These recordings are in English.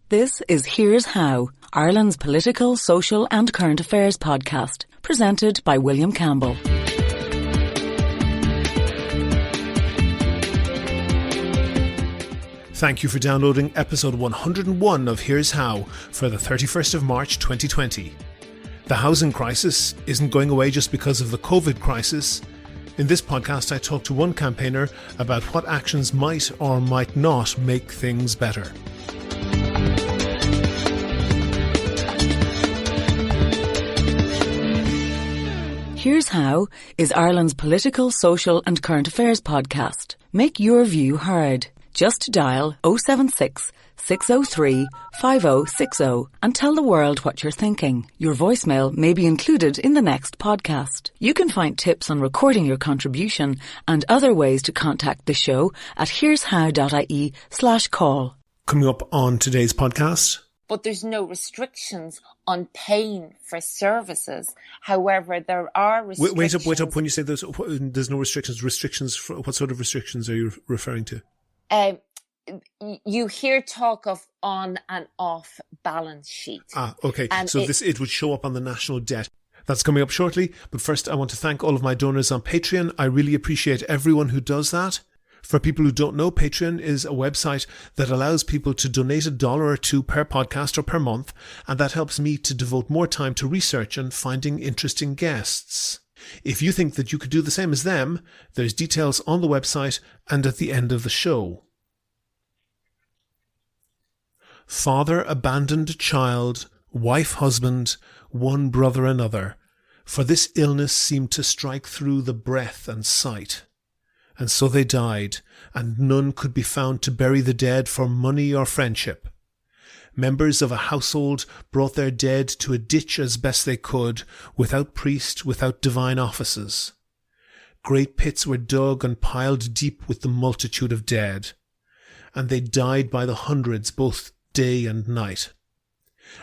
This is Here's How, Ireland's political, social and current affairs podcast, presented by William Campbell. Thank you for downloading episode 101 of Here's How for the 31st of March 2020. The housing crisis isn't going away just because of the COVID crisis. In this podcast, I talk to one campaigner about what actions might or might not make things better. Here's How is Ireland's political, social and current affairs podcast. Make your view heard. Just dial 076 603 5060 and tell the world what you're thinking. Your voicemail may be included in the next podcast. You can find tips on recording your contribution and other ways to contact the show at here'show.ie/call. Coming up on today's podcast. But there's no restrictions on paying for services. However, there are restrictions. Wait up. When you say there's no restrictions, what sort of restrictions are you referring to? You hear talk of on and off balance sheet. Okay. And so it would show up on the national debt. That's coming up shortly. But first, I want to thank all of my donors on Patreon. I really appreciate everyone who does that. For people who don't know, Patreon is a website that allows people to donate $1 or $2 per podcast or per month, and that helps me to devote more time to research and finding interesting guests. If you think that you could do the same as them, there's details on the website and at the end of the show. Father abandoned child, wife husband, one brother another, for this illness seemed to strike through the breath and sight. And so they died, and none could be found to bury the dead for money or friendship. Members of a household brought their dead to a ditch as best they could, without priest, without divine offices. Great pits were dug and piled deep with the multitude of dead, and they died by the hundreds both day and night.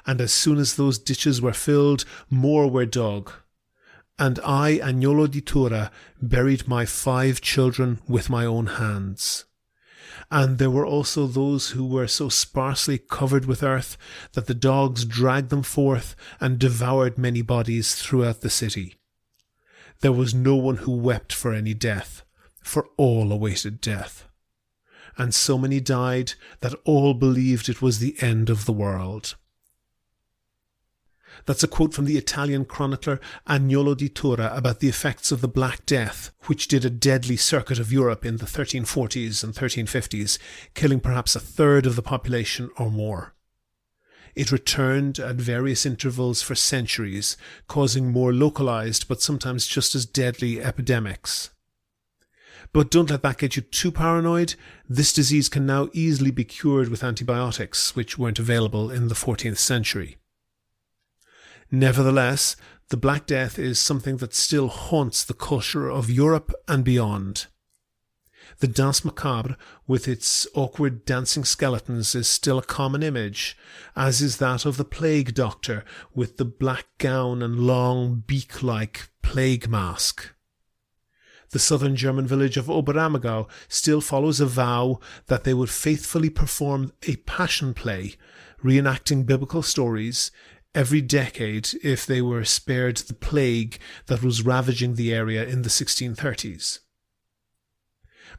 And as soon as those ditches were filled, more were dug. And I, Agnolo di Tura, buried my 5 children with my own hands. And there were also those who were so sparsely covered with earth that the dogs dragged them forth and devoured many bodies throughout the city. There was no one who wept for any death, for all awaited death. And so many died that all believed it was the end of the world. That's a quote from the Italian chronicler Agnolo di Tura about the effects of the Black Death, which did a deadly circuit of Europe in the 1340s and 1350s, killing perhaps a third of the population or more. It returned at various intervals for centuries, causing more localized but sometimes just as deadly epidemics. But don't let that get you too paranoid. This disease can now easily be cured with antibiotics, which weren't available in the 14th century. Nevertheless, the Black Death is something that still haunts the culture of Europe and beyond. The Danse Macabre, with its awkward dancing skeletons, is still a common image, as is that of the plague doctor with the black gown and long beak-like plague mask. The southern German village of Oberammergau still follows a vow that they would faithfully perform a passion play, reenacting biblical stories, every decade if they were spared the plague that was ravaging the area in the 1630s.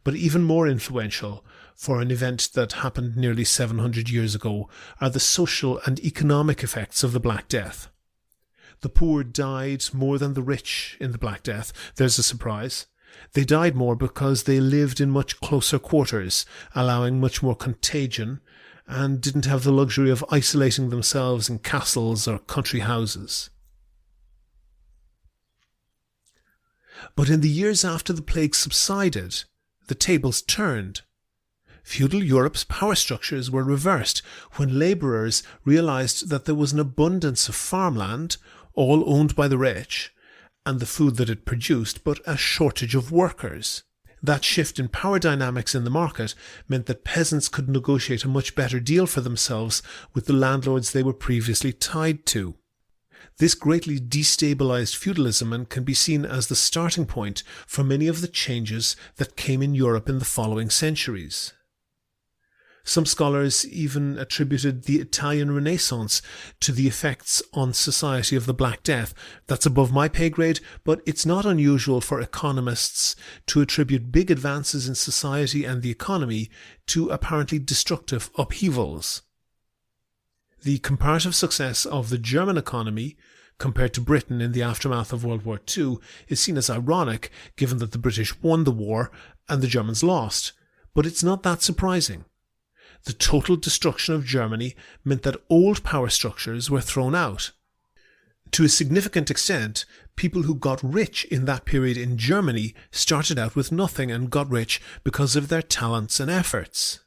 But even more influential, for an event that happened nearly 700 years ago, are the social and economic effects of the Black Death. The poor died more than the rich in the Black Death. There's a surprise. They died more because they lived in much closer quarters, allowing much more contagion, and didn't have the luxury of isolating themselves in castles or country houses. But in the years after the plague subsided, the tables turned. Feudal Europe's power structures were reversed when labourers realised that there was an abundance of farmland, all owned by the rich, and the food that it produced, but a shortage of workers. That shift in power dynamics in the market meant that peasants could negotiate a much better deal for themselves with the landlords they were previously tied to. This greatly destabilized feudalism and can be seen as the starting point for many of the changes that came in Europe in the following centuries. Some scholars even attributed the Italian Renaissance to the effects on society of the Black Death. That's above my pay grade, but it's not unusual for economists to attribute big advances in society and the economy to apparently destructive upheavals. The comparative success of the German economy compared to Britain in the aftermath of World War II is seen as ironic, given that the British won the war and the Germans lost. But it's not that surprising. The total destruction of Germany meant that old power structures were thrown out. To a significant extent, people who got rich in that period in Germany started out with nothing and got rich because of their talents and efforts.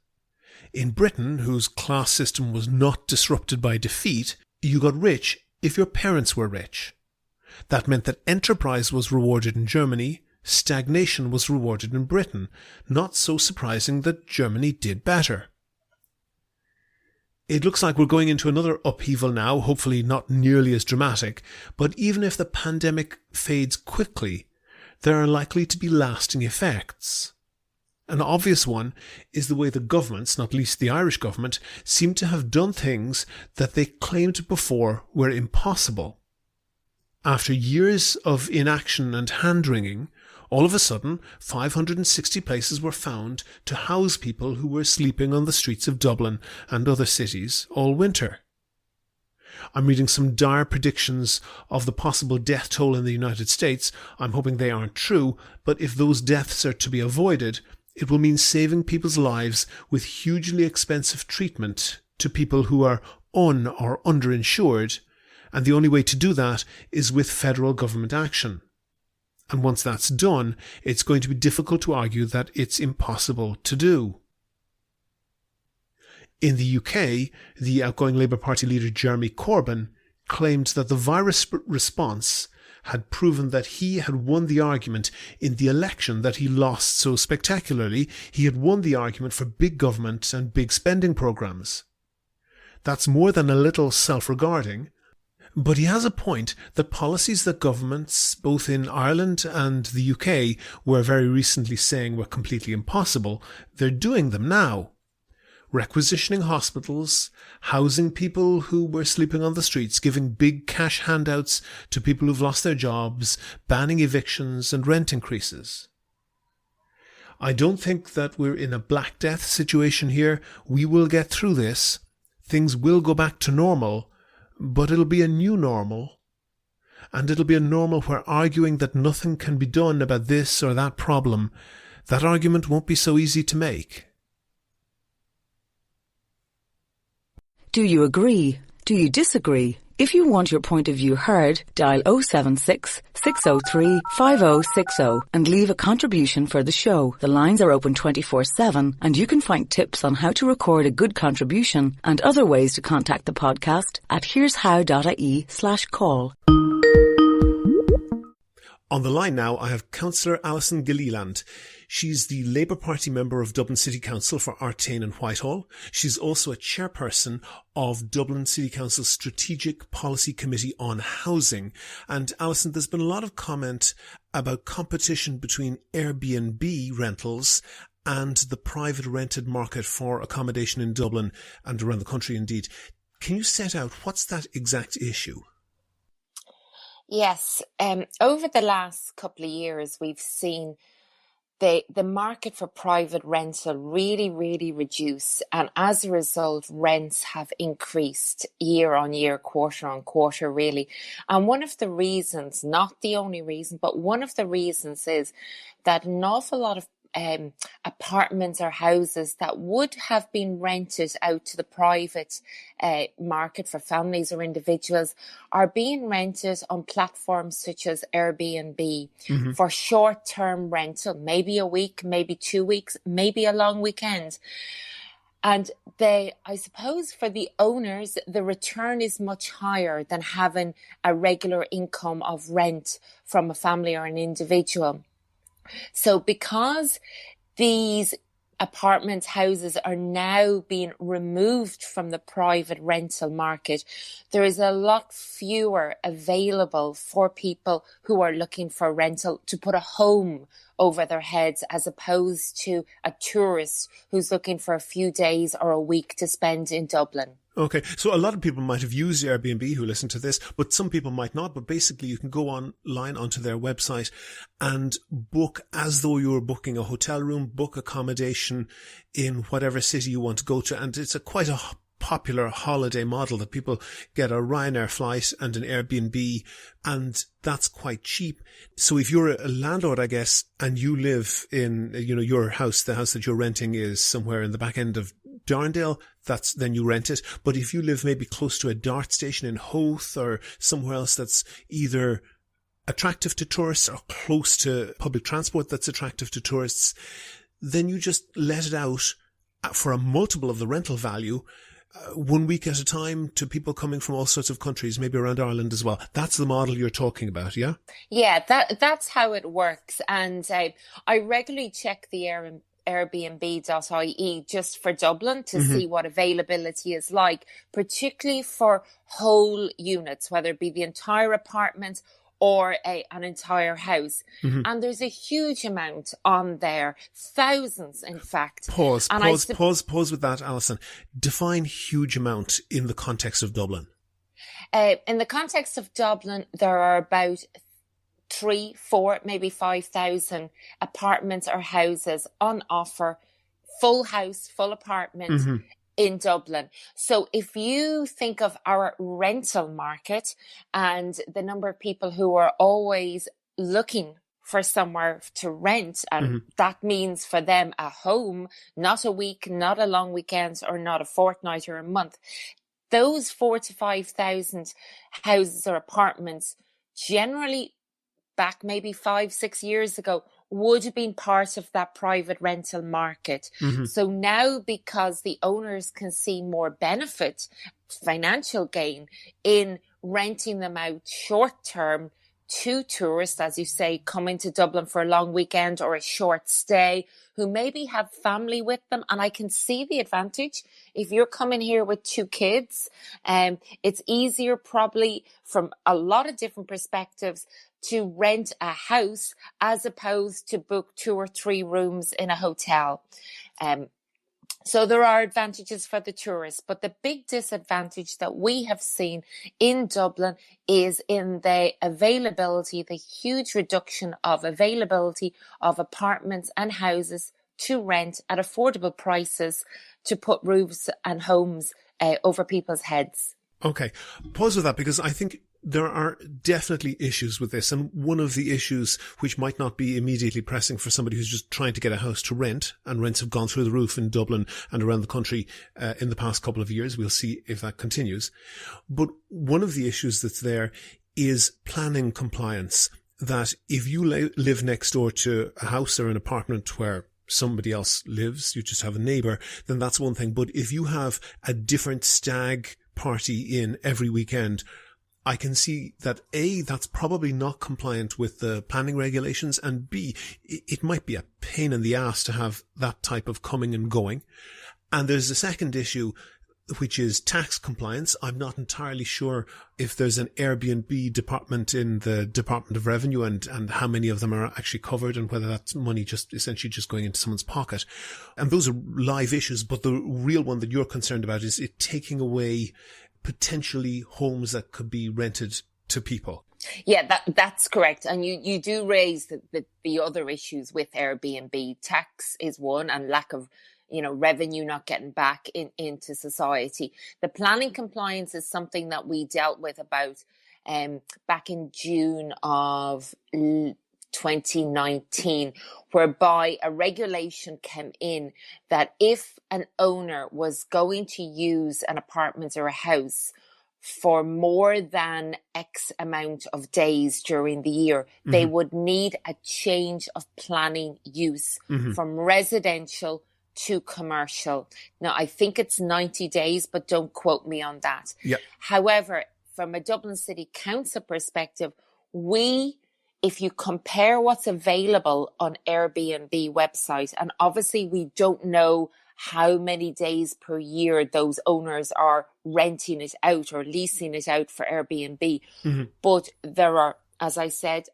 In Britain, whose class system was not disrupted by defeat, you got rich if your parents were rich. That meant that enterprise was rewarded in Germany, stagnation was rewarded in Britain. Not so surprising that Germany did better. It looks like we're going into another upheaval now, hopefully not nearly as dramatic, but even if the pandemic fades quickly, there are likely to be lasting effects. An obvious one is the way the governments, not least the Irish government, seem to have done things that they claimed before were impossible. After years of inaction and hand-wringing, all of a sudden, 560 places were found to house people who were sleeping on the streets of Dublin and other cities all winter. I'm reading some dire predictions of the possible death toll in the United States. I'm hoping they aren't true, but if those deaths are to be avoided, it will mean saving people's lives with hugely expensive treatment to people who are un- or underinsured, and the only way to do that is with federal government action. And once that's done, it's going to be difficult to argue that it's impossible to do. In the UK, the outgoing Labour Party leader Jeremy Corbyn claimed that the virus response had proven that he had won the argument in the election that he lost so spectacularly. He had won the argument for big government and big spending programmes. That's more than a little self-regarding. But he has a point that policies that governments, both in Ireland and the UK, were very recently saying were completely impossible, they're doing them now. Requisitioning hospitals, housing people who were sleeping on the streets, giving big cash handouts to people who've lost their jobs, banning evictions and rent increases. I don't think that we're in a Black Death situation here. We will get through this. Things will go back to normal. But it'll be a new normal, and it'll be a normal where arguing that nothing can be done about this or that problem, that argument won't be so easy to make. Do you agree? Do you disagree? If you want your point of view heard, dial 076 603 5060 and leave a contribution for the show. The lines are open 24/7 and you can find tips on how to record a good contribution and other ways to contact the podcast at here'show.ie/call. On the line now, I have Councillor Alison Gilliland. She's the Labour Party member of Dublin City Council for Artane and Whitehall. She's also a chairperson of Dublin City Council's Strategic Policy Committee on Housing. And Alison, there's been a lot of comment about competition between Airbnb rentals and the private rented market for accommodation in Dublin and around the country indeed. Can you set out what's that exact issue? Yes. Over the last couple of years, we've seen the market for private rental really, really reduce. And as a result, rents have increased year on year, quarter on quarter, really. And one of the reasons, not the only reason, but one of the reasons is that an awful lot of apartments or houses that would have been rented out to the private market for families or individuals are being rented on platforms such as Airbnb for short-term rental, maybe a week, maybe 2 weeks, maybe a long weekend. And I suppose for the owners, the return is much higher than having a regular income of rent from a family or an individual. So because these apartment houses are now being removed from the private rental market, there is a lot fewer available for people who are looking for rental to put a home over their heads, as opposed to a tourist who's looking for a few days or a week to spend in Dublin. Okay, so a lot of people might have used Airbnb who listen to this, but some people might not. But basically, you can go online onto their website and book as though you were booking a hotel room, book accommodation in whatever city you want to go to. And it's quite a popular holiday model that people get a Ryanair flight and an Airbnb, and that's quite cheap. So if you're a landlord, I guess, and you live in, your house, the house that you're renting is somewhere in the back end of Darndale, then you rent it. But if you live maybe close to a DART station in Howth or somewhere else that's either attractive to tourists or close to public transport that's attractive to tourists, then you just let it out for a multiple of the rental value, 1 week at a time, to people coming from all sorts of countries, maybe around Ireland as well. That's the model you're talking about, yeah? Yeah, that's how it works. And I regularly check the Airbnb.ie just for Dublin to see what availability is like, particularly for whole units, whether it be the entire apartment or an entire house. And there's a huge amount on there, thousands, in fact. Pause with that, Alison. Define huge amount in the context of Dublin. In the context of Dublin, there are about 3, 4, maybe 5,000 apartments or houses on offer, full house, full apartment, in Dublin. So if you think of our rental market and the number of people who are always looking for somewhere to rent, and that means for them a home, not a week, not a long weekend, or not a fortnight or a month, those 4,000 to 5,000 houses or apartments generally back maybe 5-6 years ago would have been part of that private rental market. So now, because the owners can see more benefit, financial gain, in renting them out short term to tourists, as you say, coming to Dublin for a long weekend or a short stay, who maybe have family with them. And I can see the advantage. If you're coming here with 2 kids, it's easier probably from a lot of different perspectives to rent a house as opposed to book 2 or 3 rooms in a hotel. So there are advantages for the tourists, but the big disadvantage that we have seen in Dublin is in the availability, the huge reduction of availability of apartments and houses to rent at affordable prices to put roofs and homes over people's heads. Okay, pause with that, because I think there are definitely issues with this. And one of the issues, which might not be immediately pressing for somebody who's just trying to get a house to rent, and rents have gone through the roof in Dublin and around the country in the past couple of years. We'll see if that continues. But one of the issues that's there is planning compliance, that if you live next door to a house or an apartment where somebody else lives, you just have a neighbour, then that's one thing. But if you have a different stag party in every weekend, I can see that A, that's probably not compliant with the planning regulations, and B, it might be a pain in the ass to have that type of coming and going. And there's a second issue, which is tax compliance. I'm not entirely sure if there's an Airbnb department in the Department of Revenue and how many of them are actually covered, and whether that's money just essentially just going into someone's pocket. And those are live issues, but the real one that you're concerned about is it taking away potentially homes that could be rented to people. Yeah, that's correct. And you do raise the other issues with Airbnb. Tax is one, and lack of revenue not getting back into society. The planning compliance is something that we dealt with about back in June of 2019, whereby a regulation came in that if an owner was going to use an apartment or a house for more than X amount of days during the year, they would need a change of planning use from residential to commercial. Now, I think it's 90 days, but don't quote me on that. Yep. However, from a Dublin City Council perspective, if you compare what's available on Airbnb website, and obviously we don't know how many days per year those owners are renting it out or leasing it out for Airbnb, but there are, as I said,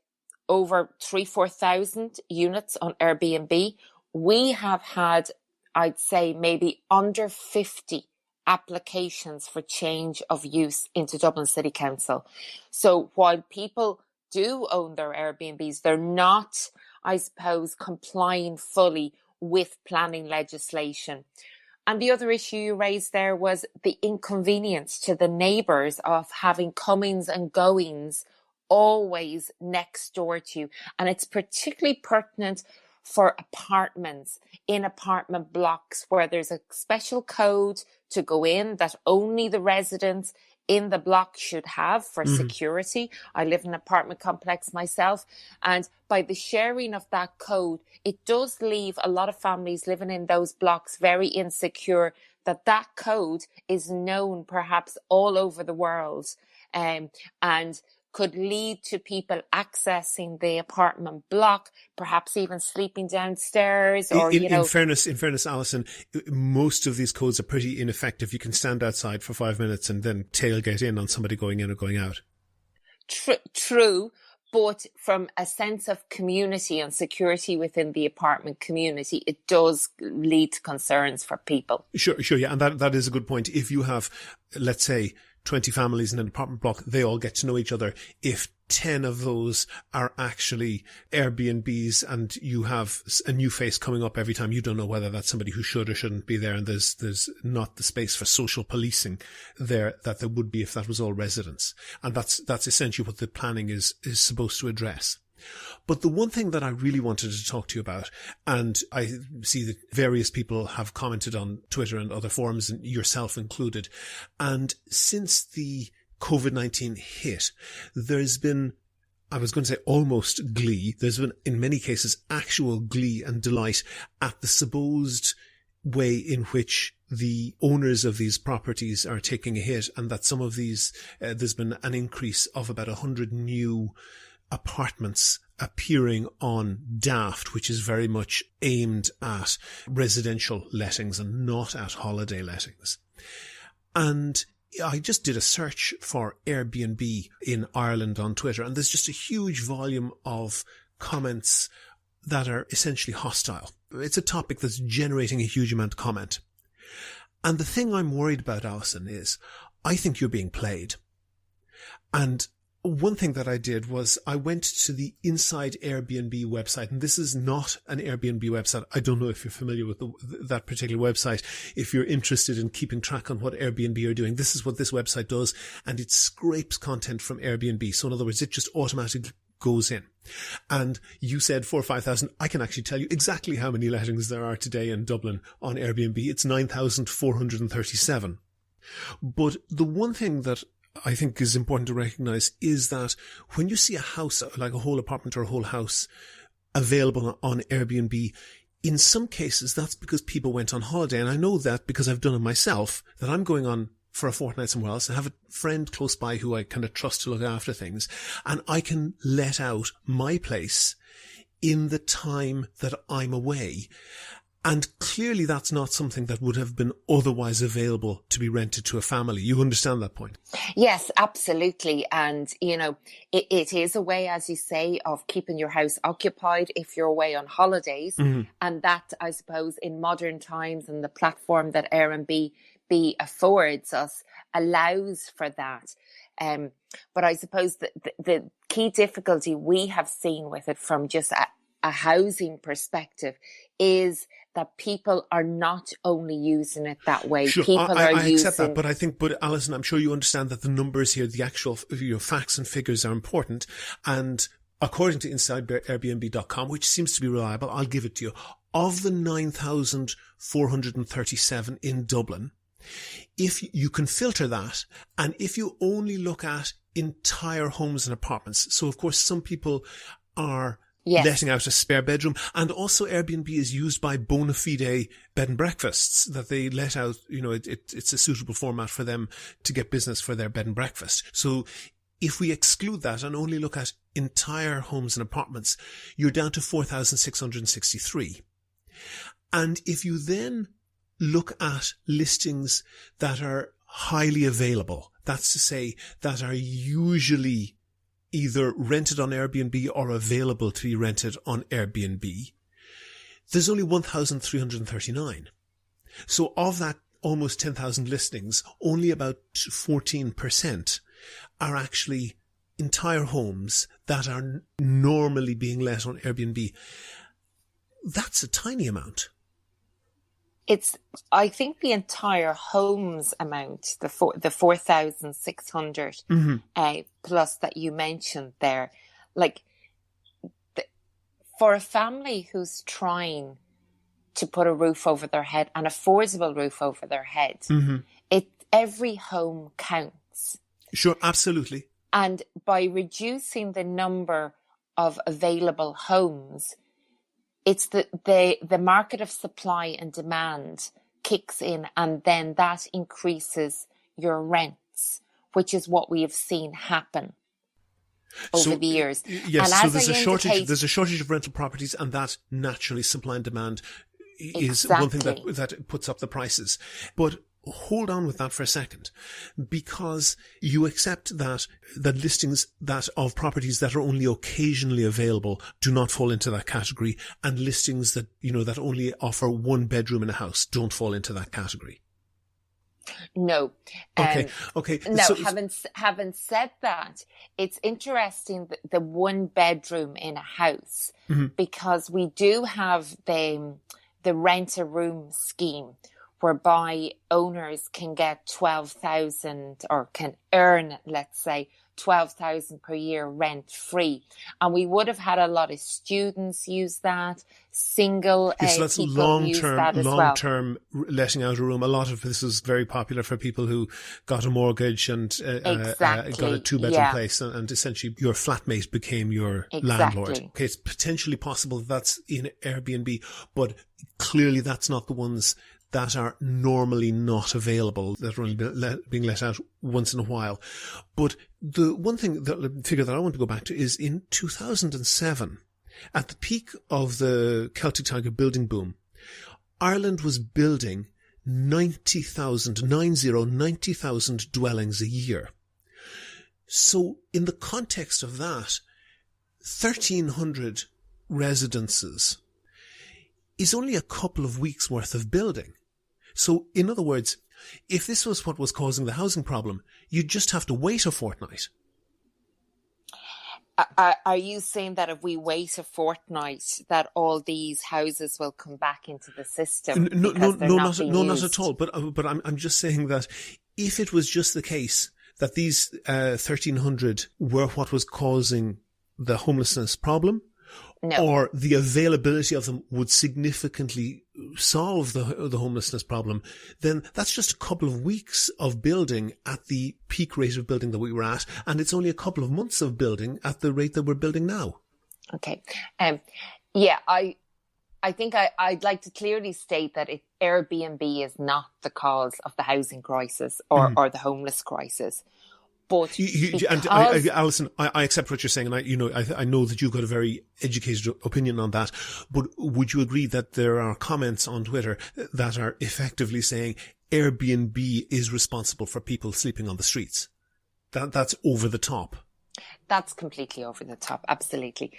over 4,000 units on Airbnb. We have had, I'd say, maybe under 50 applications for change of use into Dublin City Council. So while people do own their Airbnbs, they're not, I suppose, complying fully with planning legislation. And the other issue you raised there was the inconvenience to the neighbours of having comings and goings always next door to you. And it's particularly pertinent for apartments, in apartment blocks where there's a special code to go in that only the residents in the block should have for security. I live in an apartment complex myself, and by the sharing of that code, it does leave a lot of families living in those blocks very insecure that that code is known perhaps all over the world, and could lead to people accessing the apartment block, perhaps even sleeping downstairs. Or in fairness, Alison, most of these codes are pretty ineffective. You can stand outside for 5 minutes and then tailgate in on somebody going in or going out. True, but from a sense of community and security within the apartment community, it does lead to concerns for people. Sure, yeah, and that is a good point. If you have, let's say, 20 families in an apartment block, they all get to know each other. If 10 of those are actually Airbnbs and you have a new face coming up every time, you don't know whether that's somebody who should or shouldn't be there, and there's not the space for social policing there that there would be if that was all residents. And that's essentially what the planning is supposed to address. But the one thing that I really wanted to talk to you about, and I see that various people have commented on Twitter and other forums, and yourself included, and since the COVID-19 hit, there's been, I was going to say almost glee, there's been in many cases actual glee and delight at the supposed way in which the owners of these properties are taking a hit, and that some of these, there's been an increase of about 100 new apartments appearing on Daft, which is very much aimed at residential lettings and not at holiday lettings. And I just did a search for Airbnb in Ireland on Twitter, and there's just a huge volume of comments that are essentially hostile. It's a topic that's generating a huge amount of comment. And the thing I'm worried about, Alison, is I think you're being played. And one thing that I did was I went to the Inside Airbnb website, and this is not an Airbnb website. I don't know if you're familiar with that particular website. If you're interested in keeping track on what Airbnb are doing, this is what this website does, and it scrapes content from Airbnb. So in other words, it just automatically goes in. And you said 4,000 or 5,000. I can actually tell you exactly how many lettings there are today in Dublin on Airbnb. It's 9,437. But the one thing that I think is important to recognise is that when you see a house, like a whole apartment or a whole house available on Airbnb, in some cases that's because people went on holiday. And I know that because I've done it myself, that I'm going on for a fortnight somewhere else. I have a friend close by who I kind of trust to look after things, and I can let out my place in the time that I'm away. And clearly that's not something that would have been otherwise available to be rented to a family. You understand that point? Yes, absolutely. And, it is a way, as you say, of keeping your house occupied if you're away on holidays. Mm-hmm. And that, I suppose, in modern times and the platform that Airbnb affords us allows for that. But I suppose the key difficulty we have seen with it from just a housing perspective is that people are not only using it that way. Sure, people I accept that, but Alison, I'm sure you understand that the numbers here, the actual facts and figures are important. And according to InsideAirbnb.com, which seems to be reliable, I'll give it to you. Of the 9,437 in Dublin, if you can filter that, and if you only look at entire homes and apartments, so of course some people are letting out a spare bedroom, and also Airbnb is used by bona fide bed and breakfasts that they let out. It's a suitable format for them to get business for their bed and breakfast. So if we exclude that and only look at entire homes and apartments, you're down to 4,663. And if you then look at listings that are highly available, that's to say that are usually either rented on Airbnb or available to be rented on Airbnb, there's only 1,339. So of that almost 10,000 listings, only about 14% are actually entire homes that are normally being let on Airbnb. That's a tiny amount. I think the entire homes amount, the 4,600 plus that you mentioned there, like for a family who's trying to put a roof over their head, an affordable roof over their head, every home counts. Sure, absolutely. And by reducing the number of available homes, it's the market of supply and demand kicks in, and then that increases your rents, which is what we have seen happen over the years. Yes, and so there's a shortage of rental properties, and that naturally supply and demand is one thing that puts up the prices. But hold on with that for a second, because you accept that listings that of properties that are only occasionally available do not fall into that category, and listings that, that only offer one bedroom in a house don't fall into that category. No. Okay. No, so, having said that, it's interesting that the one bedroom in a house, because we do have the rent a room scheme, whereby owners can get 12,000 or can earn, let's say, 12,000 per year rent free. And we would have had a lot of students use that, single so that's people use that as well. Long-term letting out a room. A lot of this is very popular for people who got a mortgage and got a two-bedroom place, and essentially your flatmate became your landlord. Okay, it's potentially possible that's in Airbnb, but clearly that's not the ones that are normally not available, that are only being let out once in a while. But the one figure that I want to go back to is in 2007, at the peak of the Celtic Tiger building boom, Ireland was building 90,000 dwellings a year. So in the context of that, 1,300 residences is only a couple of weeks worth of building. So, in other words, if this was what was causing the housing problem, you'd just have to wait a fortnight. Are you saying that if we wait a fortnight, that all these houses will come back into the system? No, not at all. But I'm just saying that if it was just the case that these 1,300 were what was causing the homelessness problem, or the availability of them would significantly solve the homelessness problem, then that's just a couple of weeks of building at the peak rate of building that we were at, and it's only a couple of months of building at the rate that we're building now. Okay. I think I'd like to clearly state that Airbnb is not the cause of the housing crisis or the homeless crisis. But Alison, I accept what you're saying, and I know that you've got a very educated opinion on that. But would you agree that there are comments on Twitter that are effectively saying Airbnb is responsible for people sleeping on the streets? That's over the top. That's completely over the top. Absolutely.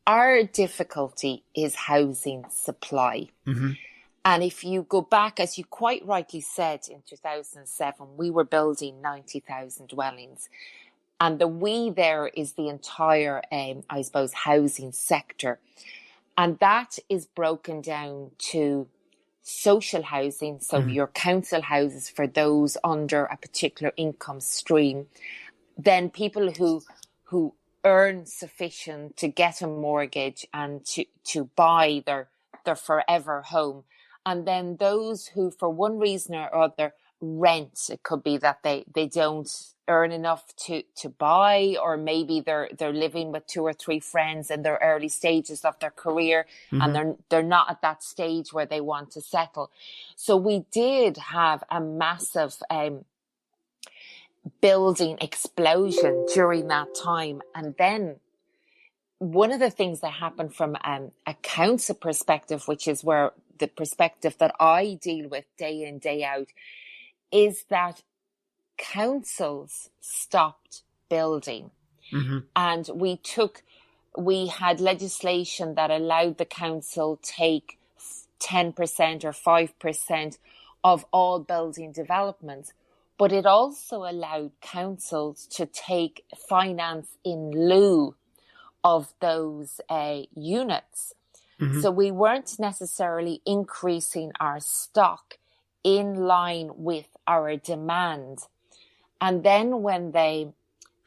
Our difficulty is housing supply. Mm-hmm. And if you go back, as you quite rightly said, in 2007, we were building 90,000 dwellings. And the we there is the entire, housing sector. And that is broken down to social housing, so your council houses for those under a particular income stream. Then people who earn sufficient to get a mortgage and to buy their forever home. And then those who, for one reason or other, rent. It could be that they don't earn enough to buy, or maybe they're living with two or three friends in their early stages of their career, and they're not at that stage where they want to settle. So we did have a massive building explosion during that time. And then one of the things that happened from a council perspective, which is where the perspective that I deal with day in, day out, is that councils stopped building. And we had legislation that allowed the council take 10% or 5% of all building developments, but it also allowed councils to take finance in lieu of those units. So we weren't necessarily increasing our stock in line with our demand. And then when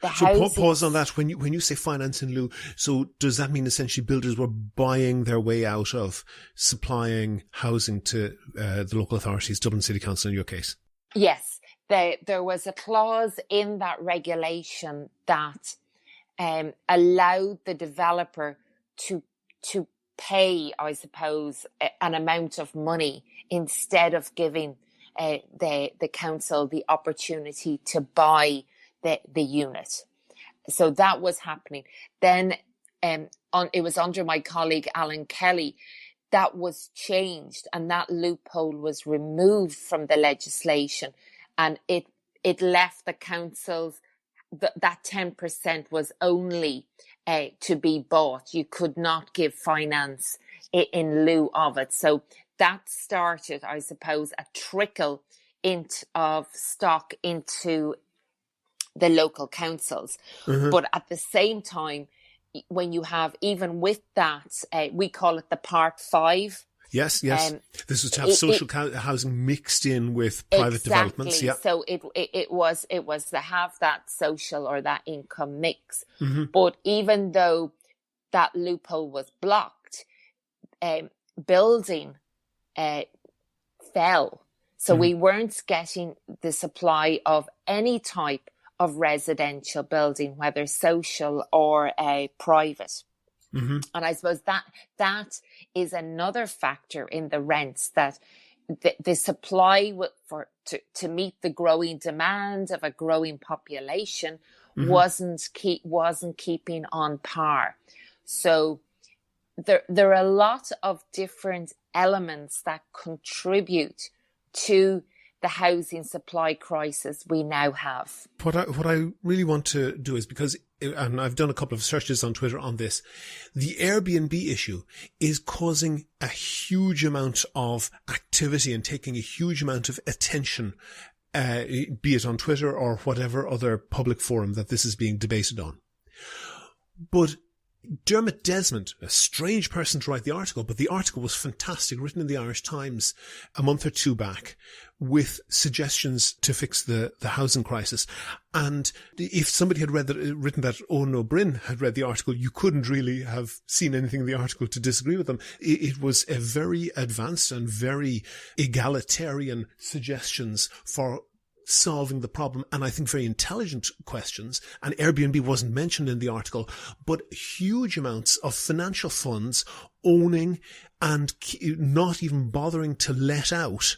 pause on that. When you say finance in lieu, so does that mean essentially builders were buying their way out of supplying housing to the local authorities, Dublin City Council in your case? Yes, there was a clause in that regulation that allowed the developer to pay, I suppose, an amount of money instead of giving the council the opportunity to buy the unit. So that was happening. Then it was under my colleague Alan Kelly that was changed, and that loophole was removed from the legislation, and it left the councils that 10% was only to be bought. You could not give finance in lieu of it. So that started, I suppose, a trickle of stock into the local councils. But at the same time, when you have, even with that, we call it the Part 5. Yes. This was to have social housing mixed in with private developments. Yeah. So it was to have that social or that income mix. But even though that loophole was blocked, building fell. So we weren't getting the supply of any type of residential building, whether social or private. And I suppose that is another factor in the rents, that the supply to meet the growing demand of a growing population wasn't keeping on par. So there are a lot of different elements that contribute to the housing supply crisis we now have. What I really want to do is, because, and I've done a couple of searches on Twitter on this, the Airbnb issue is causing a huge amount of activity and taking a huge amount of attention, be it on Twitter or whatever other public forum that this is being debated on. But Dermot Desmond, a strange person to write the article, but the article was fantastic, written in the Irish Times a month or two back, with suggestions to fix the housing crisis. And if somebody had written that Owen O'Brien had read the article, you couldn't really have seen anything in the article to disagree with them. It was a very advanced and very egalitarian suggestions for solving the problem, and I think very intelligent questions. And Airbnb wasn't mentioned in the article, but huge amounts of financial funds owning and not even bothering to let out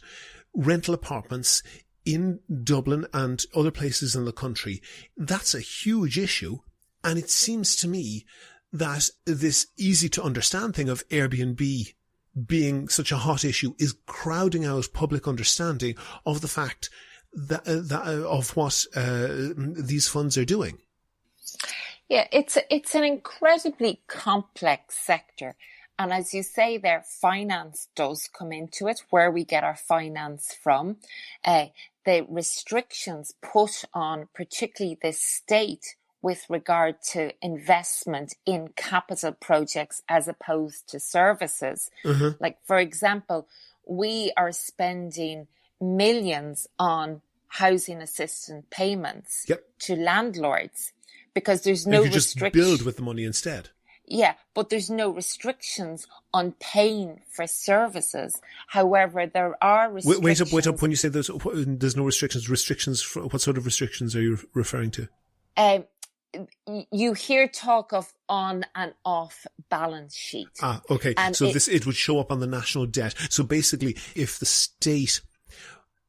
rental apartments in Dublin and other places in the country. That's a huge issue. And it seems to me that this easy to understand thing of Airbnb being such a hot issue is crowding out public understanding of the fact of what these funds are doing. Yeah, it's an incredibly complex sector. And as you say there, finance does come into it, where we get our finance from. The restrictions put on particularly the state with regard to investment in capital projects as opposed to services. Like, for example, we are spending millions on housing assistance payments to landlords because there's no restriction. Just build with the money instead. Yeah, but there's no restrictions on paying for services. However, there are restrictions. Wait up. When you say there's no restrictions, what sort of restrictions are you referring to? You hear talk of on and off balance sheet. Okay. And so it would show up on the national debt. So basically, if the state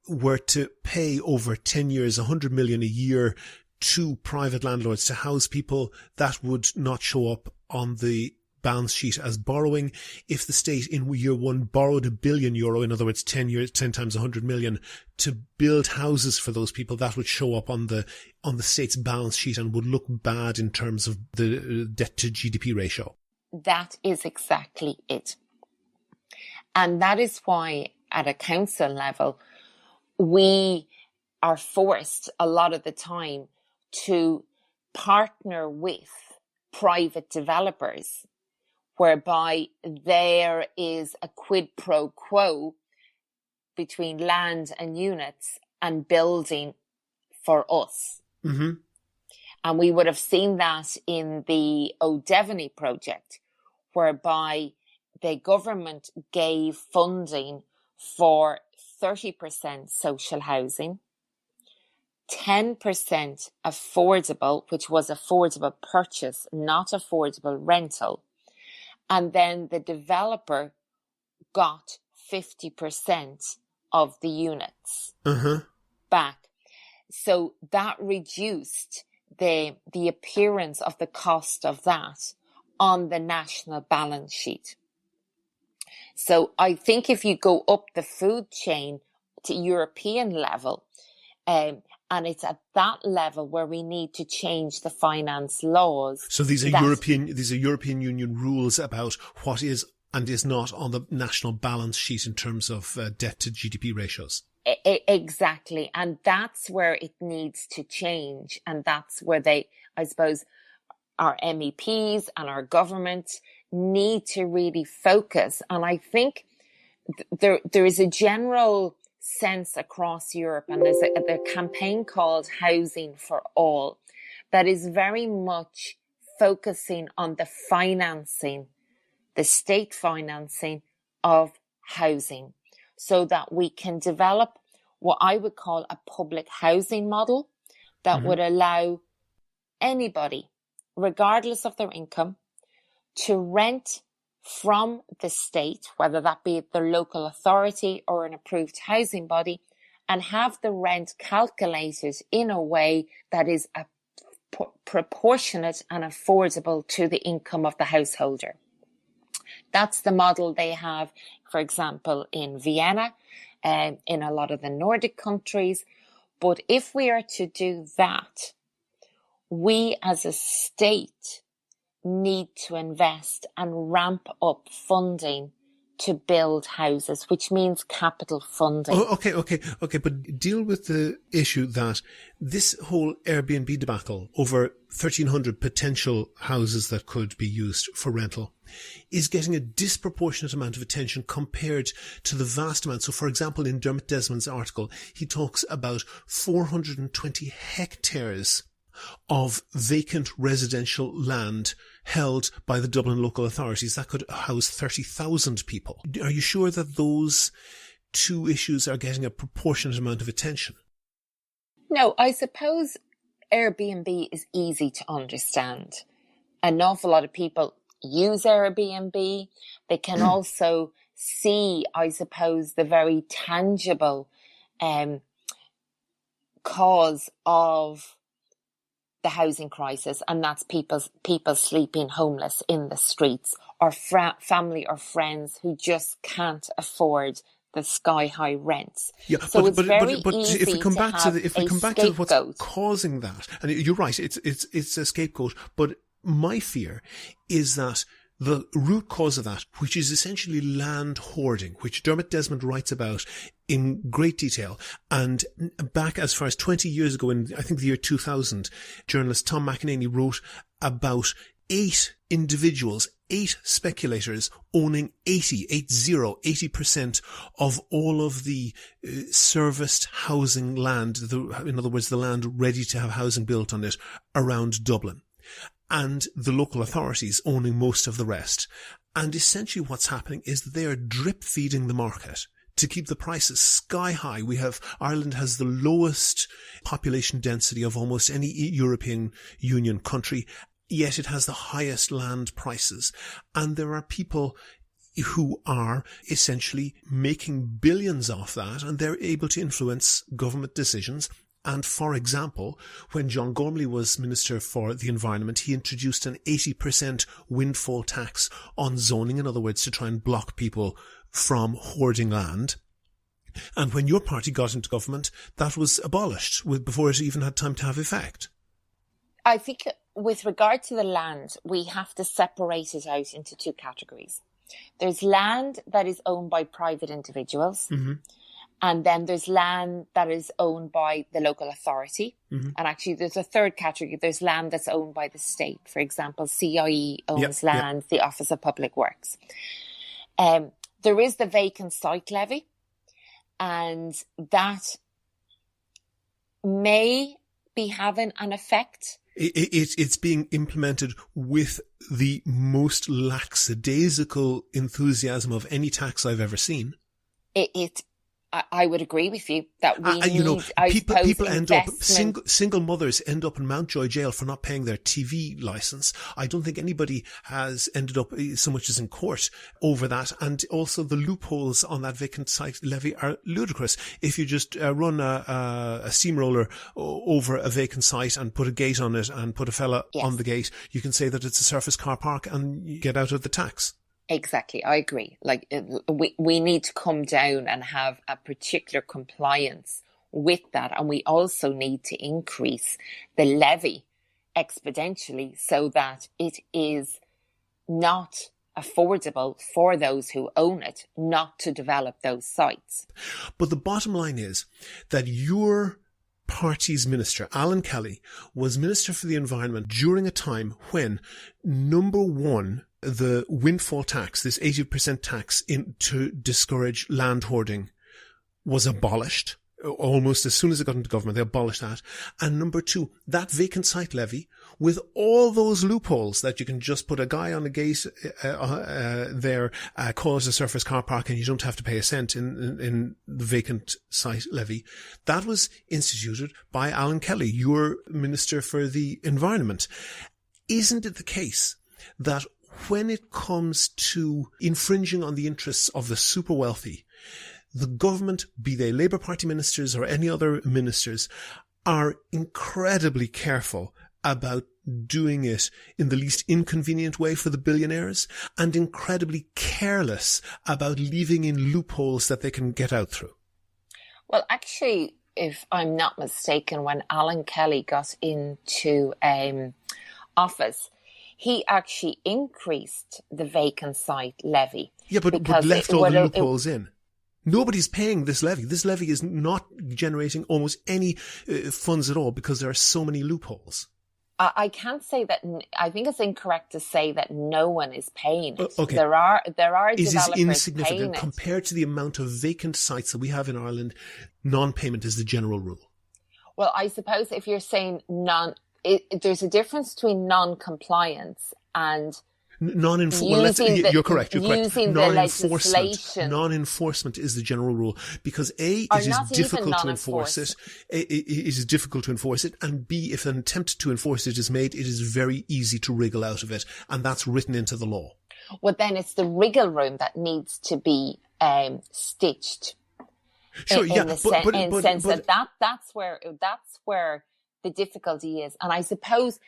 were to pay over 10 years, 100 million a year to private landlords to house people, that would not show up on the balance sheet as borrowing. If the state in year one borrowed €1 billion, in other words, 10 times 100 million, to build houses for those people, that would show up on the state's balance sheet and would look bad in terms of the debt to GDP ratio. That is exactly it. And that is why at a council level, we are forced a lot of the time to partner with private developers, whereby there is a quid pro quo between land and units and building for us. Mm-hmm. And we would have seen that in the O'Devany project, whereby the government gave funding for 30% social housing, 10% affordable, which was affordable purchase, not affordable rental. And then the developer got 50% of the units back. So that reduced the appearance of the cost of that on the national balance sheet. So I think if you go up the food chain to European level, and it's at that level where we need to change the finance laws. So these are European Union rules about what is and is not on the national balance sheet in terms of debt to GDP ratios. Exactly. And that's where it needs to change. And that's where our MEPs and our government need to really focus. And I think there is a general sense across Europe, and there's a campaign called Housing for All that is very much focusing on the financing, the state financing of housing, so that we can develop what I would call a public housing model that would allow anybody, regardless of their income, to rent from the state, whether that be the local authority or an approved housing body, and have the rent calculated in a way that is proportionate and affordable to the income of the householder. That's the model they have, for example, in Vienna, and in a lot of the Nordic countries. But if we are to do that, we as a state need to invest and ramp up funding to build houses, which means capital funding. Oh, okay. But deal with the issue that this whole Airbnb debacle over 1,300 potential houses that could be used for rental is getting a disproportionate amount of attention compared to the vast amount. So, for example, in Dermot Desmond's article, he talks about 420 hectares of vacant residential land held by the Dublin local authorities that could house 30,000 people. Are you sure that those two issues are getting a proportionate amount of attention? No, I suppose Airbnb is easy to understand. An awful lot of people use Airbnb. They can also see, I suppose, the very tangible cause of the housing crisis, and that's people sleeping homeless in the streets, or family or friends who just can't afford the sky high rents. Yeah, so but, it's very easy if we come back to what's causing that, and you're right, it's a scapegoat. But my fear is that the root cause of that, which is essentially land hoarding, which Dermot Desmond writes about in great detail, and back as far as 20 years ago, in I think the year 2000, journalist Tom McEnany wrote about 8 individuals, 8 speculators owning 80% of all of the serviced housing land, in other words, the land ready to have housing built on it around Dublin, and the local authorities owning most of the rest. And essentially what's happening is that they are drip feeding the market to keep the prices sky high. Ireland has the lowest population density of almost any European Union country, yet it has the highest land prices. And there are people who are essentially making billions off that, and they're able to influence government decisions And for example, when John Gormley was Minister for the Environment, he introduced an 80% windfall tax on zoning, in other words, to try and block people from hoarding land. And when your party got into government, that was abolished before it even had time to have effect. I think with regard to the land, we have to separate it out into two categories. There's land that is owned by private individuals, and then there's land that is owned by the local authority. And actually, there's a third category. There's land that's owned by the state. For example, CIE owns land, the Office of Public Works. There is the vacant site levy, and that may be having an effect. It's being implemented with the most lackadaisical enthusiasm of any tax I've ever seen. I would agree with you that we need, people end up, single mothers end up in Mountjoy jail for not paying their TV license. I don't think anybody has ended up so much as in court over that. And also the loopholes on that vacant site levy are ludicrous. If you just run a steamroller over a vacant site and put a gate on it and put a fella on the gate, you can say that it's a surface car park and you get out of the tax. Exactly. I agree. Like we need to come down and have a particular compliance with that. And we also need to increase the levy exponentially so that it is not affordable for those who own it not to develop those sites. But the bottom line is that your party's minister, Alan Kelly, was Minister for the Environment during a time when, number one, the windfall tax, this 80% tax to discourage land hoarding, was abolished. Almost as soon as it got into government, they abolished that. And number two, that vacant site levy, with all those loopholes that you can just put a guy on a gate there, call it a surface car park, and you don't have to pay a cent in the vacant site levy. That was instituted by Alan Kelly, your Minister for the Environment. Isn't it the case that when it comes to infringing on the interests of the super wealthy, the government, be they Labour Party ministers or any other ministers, are incredibly careful about doing it in the least inconvenient way for the billionaires and incredibly careless about leaving in loopholes that they can get out through? Well, actually, if I'm not mistaken, when Alan Kelly got into office, he actually increased the vacant site levy. Yeah, but left all the loopholes in. Nobody's paying this levy. This levy is not generating almost any funds at all because there are so many loopholes. I can't say that. I think it's incorrect to say that no one is paying it. Okay. There are is developers insignificant paying it. Compared to the amount of vacant sites that we have in Ireland. Non-payment is the general rule. Well, I suppose if you're saying there's a difference between non-compliance and non-enforcement. You're correct. Using the legislation. Non-enforcement is the general rule because A, it is difficult to enforce it. It is difficult to enforce it, and B, if an attempt to enforce it is made, it is very easy to wriggle out of it, and that's written into the law. Well, then it's the wriggle room that needs to be stitched. Sure, in the sense that that's where the difficulty is. And I suppose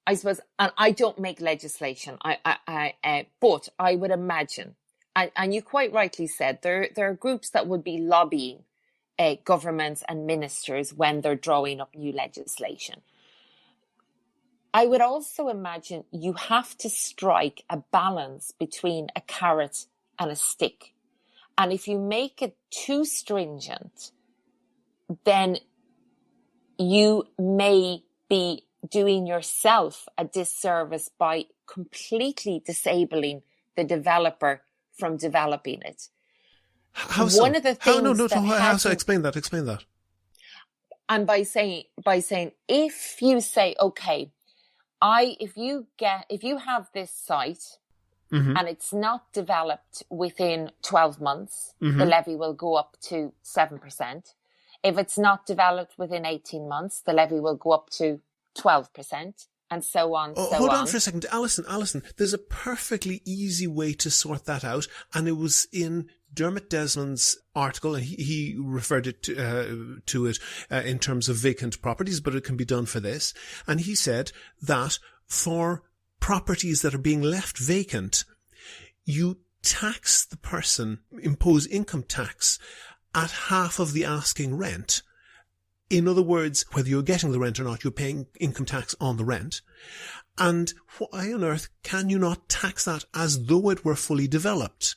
and I don't make legislation, but I would imagine, and you quite rightly said, there are groups that would be lobbying governments and ministers when they're drawing up new legislation. I would also imagine you have to strike a balance between a carrot and a stick. And if you make it too stringent, then you may be doing yourself a disservice by completely disabling the developer from developing it. How so? One of the things how so? Explain that. And by saying, if you say, okay, if you have this site, mm-hmm. and it's not developed within 12 months, mm-hmm. the levy will go up to 7%. If it's not developed within 18 months, the levy will go up to 12%, and so on. Hold on for a second. Alison, there's a perfectly easy way to sort that out, and it was in Dermot Desmond's article, and he referred it to it in terms of vacant properties, but it can be done for this. And he said that for properties that are being left vacant, you tax the person, impose income tax at half of the asking rent. In other words, whether you're getting the rent or not, you're paying income tax on the rent. And why on earth can you not tax that as though it were fully developed?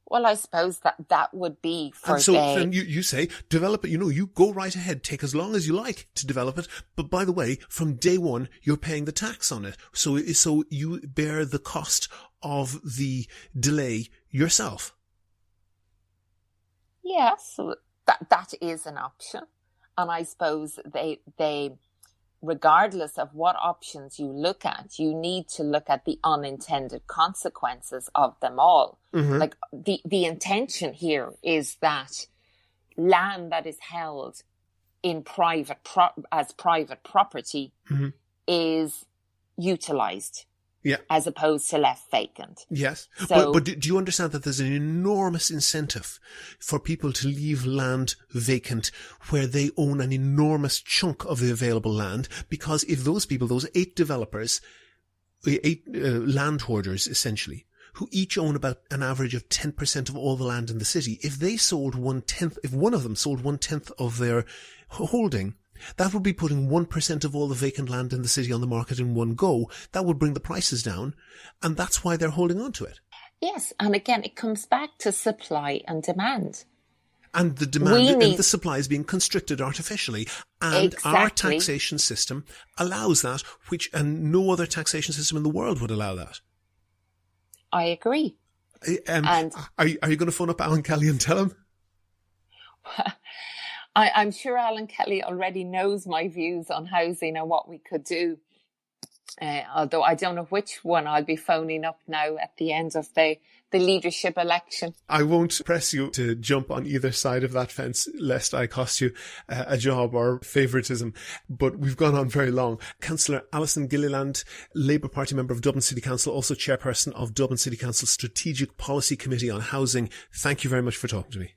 Well, I suppose that would be for and so then you say, develop it, you go right ahead, take as long as you like to develop it. But by the way, from day one, you're paying the tax on it. So you bear the cost of the delay yourself. Yes, that is an option. And I suppose they, regardless of what options you look at, you need to look at the unintended consequences of them all. Mm-hmm. Like the intention here is that land that is held in as private property mm-hmm. is utilized. Yeah. As opposed to left vacant. Yes. But do you understand that there's an enormous incentive for people to leave land vacant where they own an enormous chunk of the available land? Because if those people, those 8 developers, 8 land hoarders essentially, who each own about an average of 10% of all the land in the city, if one of them sold 1/10 of their holding, that would be putting 1% of all the vacant land in the city on the market in one go. That would bring the prices down, and that's why they're holding on to it. Yes, and again, it comes back to supply and demand. And the demand and the supply is being constricted artificially. And exactly. Our taxation system allows that, and no other taxation system in the world would allow that. I agree. And are you going to phone up Alan Kelly and tell him? I'm sure Alan Kelly already knows my views on housing and what we could do. Although I don't know which one I'll be phoning up now at the end of the leadership election. I won't press you to jump on either side of that fence lest I cost you a job or favouritism. But we've gone on very long. Councillor Alison Gilliland, Labour Party member of Dublin City Council, also chairperson of Dublin City Council Strategic Policy Committee on Housing. Thank you very much for talking to me.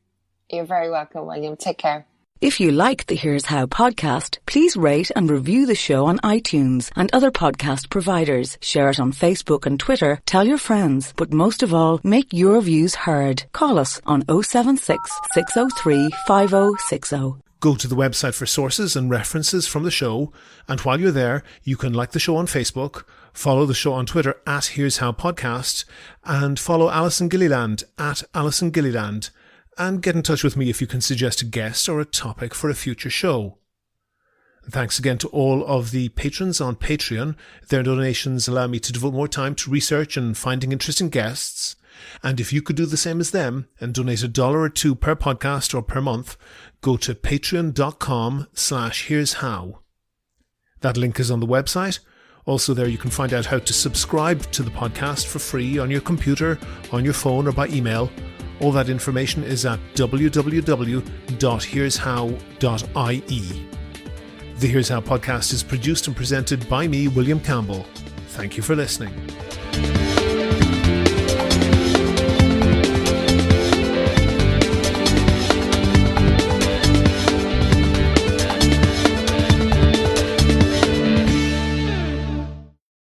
You're very welcome, William. Take care. If you like the Here's How podcast, please rate and review the show on iTunes and other podcast providers. Share it on Facebook and Twitter. Tell your friends. But most of all, make your views heard. Call us on 076 603 5060. Go to the website for sources and references from the show. And while you're there, you can like the show on Facebook, follow the show on Twitter at Here's How Podcast, and follow Alison Gilliland at Alison Gilliland. And get in touch with me if you can suggest a guest or a topic for a future show. And thanks again to all of the patrons on Patreon. Their donations allow me to devote more time to research and finding interesting guests. And if you could do the same as them and donate $1 or $2 per podcast or per month, go to patreon.com/Here's How. That link is on the website. Also there you can find out how to subscribe to the podcast for free on your computer, on your phone or by email. All that information is at www.here'show.ie. The Here's How podcast is produced and presented by me, William Campbell. Thank you for listening.